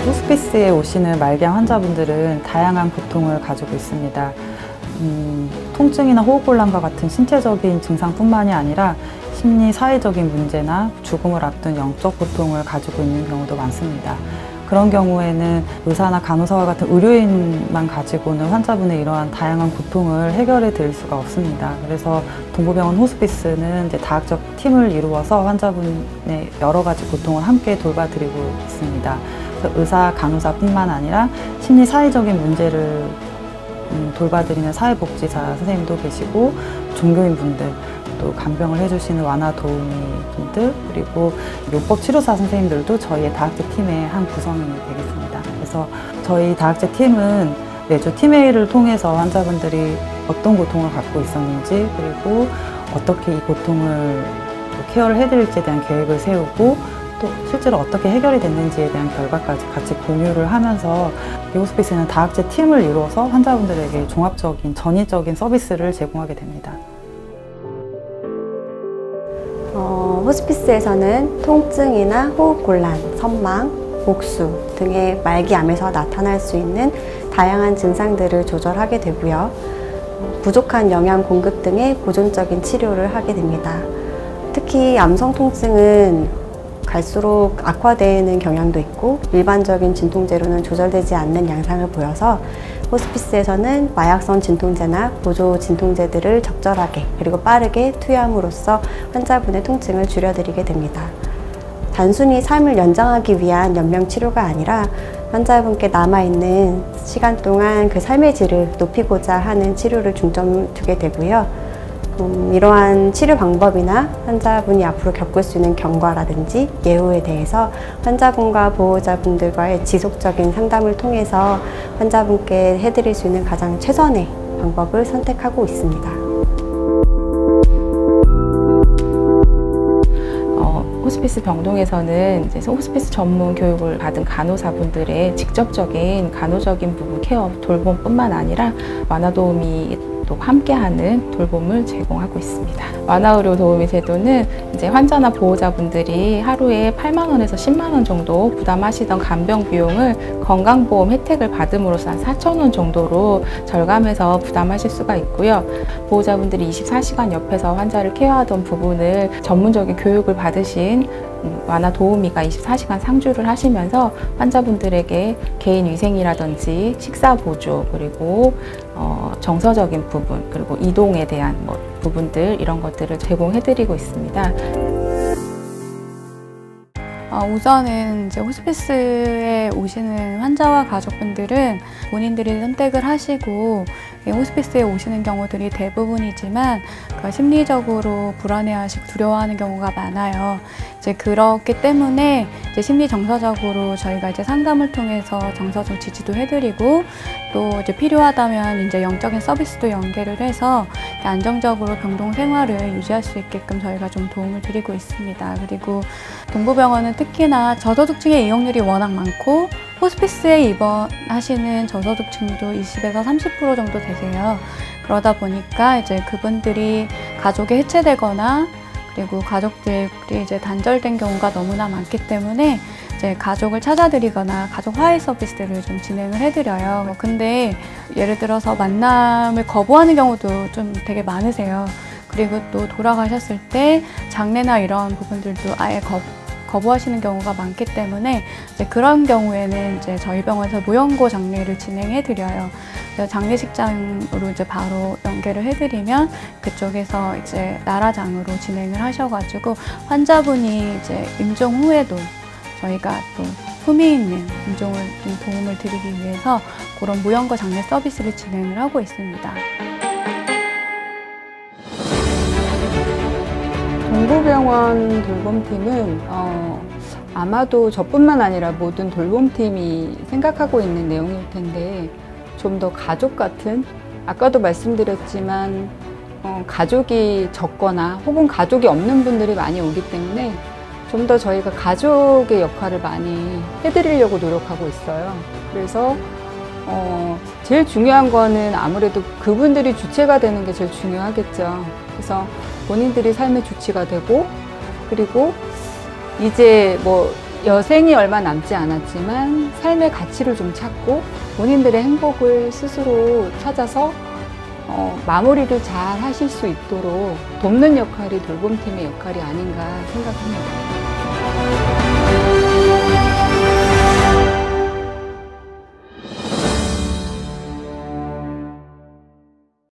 호스피스에 오시는 말기암 환자분들은 다양한 고통을 가지고 있습니다. 통증이나 호흡곤란과 같은 신체적인 증상뿐만이 아니라 심리, 사회적인 문제나 죽음을 앞둔 영적 고통을 가지고 있는 경우도 많습니다. 그런 경우에는 의사나 간호사와 같은 의료인만 가지고는 환자분의 이러한 다양한 고통을 해결해 드릴 수가 없습니다. 그래서 동부병원 호스피스는 이제 다학적 팀을 이루어서 환자분의 여러 가지 고통을 함께 돌봐드리고 있습니다. 의사, 간호사뿐만 아니라 심리, 사회적인 문제를 돌봐드리는 사회복지사 선생님도 계시고 종교인분들, 또 간병을 해주시는 완화도우미분들, 그리고 요법치료사 선생님들도 저희의 다학제 팀의 한 구성이 되겠습니다. 그래서 저희 다학제 팀은 매주 팀회의를 통해서 환자분들이 어떤 고통을 갖고 있었는지, 그리고 어떻게 이 고통을 케어를 해드릴지에 대한 계획을 세우고, 또 실제로 어떻게 해결이 됐는지에 대한 결과까지 같이 공유를 하면서 이 호스피스는 다학제 팀을 이루어서 환자분들에게 종합적인 전인적인 서비스를 제공하게 됩니다. 호스피스에서는 통증이나 호흡곤란, 선망, 목수 등의 말기암에서 나타날 수 있는 다양한 증상들을 조절하게 되고요. 부족한 영양 공급 등의 보존적인 치료를 하게 됩니다. 특히 암성 통증은 갈수록 악화되는 경향도 있고 일반적인 진통제로는 조절되지 않는 양상을 보여서 호스피스에서는 마약성 진통제나 보조 진통제들을 적절하게 그리고 빠르게 투여함으로써 환자분의 통증을 줄여드리게 됩니다. 단순히 삶을 연장하기 위한 연명치료가 아니라 환자분께 남아있는 시간 동안 그 삶의 질을 높이고자 하는 치료를 중점 두게 되고요. 이러한 치료 방법이나 환자분이 앞으로 겪을 수 있는 경과라든지 예후에 대해서 환자분과 보호자분들과의 지속적인 상담을 통해서 환자분께 해드릴 수 있는 가장 최선의 방법을 선택하고 있습니다. 호스피스 병동에서는 이제 호스피스 전문 교육을 받은 간호사분들의 직접적인 간호적인 부분 케어 돌봄뿐만 아니라 완화도우미 또 함께하는 돌봄을 제공하고 있습니다. 완화의료 도우미 제도는 이제 환자나 보호자분들이 하루에 8만 원에서 10만 원 정도 부담하시던 간병 비용을 건강보험 혜택을 받음으로써 한 4천 원 정도로 절감해서 부담하실 수가 있고요. 보호자분들이 24시간 옆에서 환자를 케어하던 부분을 전문적인 교육을 받으신 완화 도우미가 24시간 상주를 하시면서 환자분들에게 개인 위생이라든지 식사 보조, 그리고 정서적인 부분, 그리고 이동에 대한 부분들, 이런 것들을 제공해드리고 있습니다. 우선은 이제 호스피스에 오시는 환자와 가족분들은 본인들이 선택을 하시고 호스피스에 오시는 경우들이 대부분이지만 심리적으로 불안해하시고 두려워하는 경우가 많아요. 이제 그렇기 때문에 이제 심리 정서적으로 저희가 이제 상담을 통해서 정서적 지지도 해드리고 또 이제 필요하다면 이제 영적인 서비스도 연계를 해서 안정적으로 병동 생활을 유지할 수 있게끔 저희가 좀 도움을 드리고 있습니다. 그리고 동부병원은 특히나 저소득층의 이용률이 워낙 많고 호스피스에 입원하시는 저소득층도 20에서 30% 정도 되세요. 그러다 보니까 이제 그분들이 가족이 해체되거나 그리고 가족들이 이제 단절된 경우가 너무나 많기 때문에 이제 가족을 찾아드리거나 가족 화해 서비스를 좀 진행을 해드려요. 근데 예를 들어서 만남을 거부하는 경우도 좀 되게 많으세요. 그리고 또 돌아가셨을 때 장례나 이런 부분들도 아예 거부하시는 경우가 많기 때문에 이제 그런 경우에는 이제 저희 병원에서 무연고 장례를 진행해 드려요. 장례식장으로 이제 바로 연계를 해드리면 그쪽에서 이제 나라장으로 진행을 하셔가지고 환자분이 이제 임종 후에도 저희가 또 품위 있는 임종을 좀 도움을 드리기 위해서 그런 무연고 장례 서비스를 진행을 하고 있습니다. 동부병원 돌봄팀은 아마도 저뿐만 아니라 모든 돌봄팀이 생각하고 있는 내용일 텐데 좀 더 가족 같은, 아까도 말씀드렸지만 가족이 적거나 혹은 가족이 없는 분들이 많이 오기 때문에 좀 더 저희가 가족의 역할을 많이 해드리려고 노력하고 있어요. 그래서 제일 중요한 거는 아무래도 그분들이 주체가 되는 게 제일 중요하겠죠. 그래서 본인들이 삶의 주체가 되고, 그리고 이제 뭐 여생이 얼마 남지 않았지만 삶의 가치를 좀 찾고 본인들의 행복을 스스로 찾아서 마무리를 잘 하실 수 있도록 돕는 역할이 돌봄팀의 역할이 아닌가 생각합니다.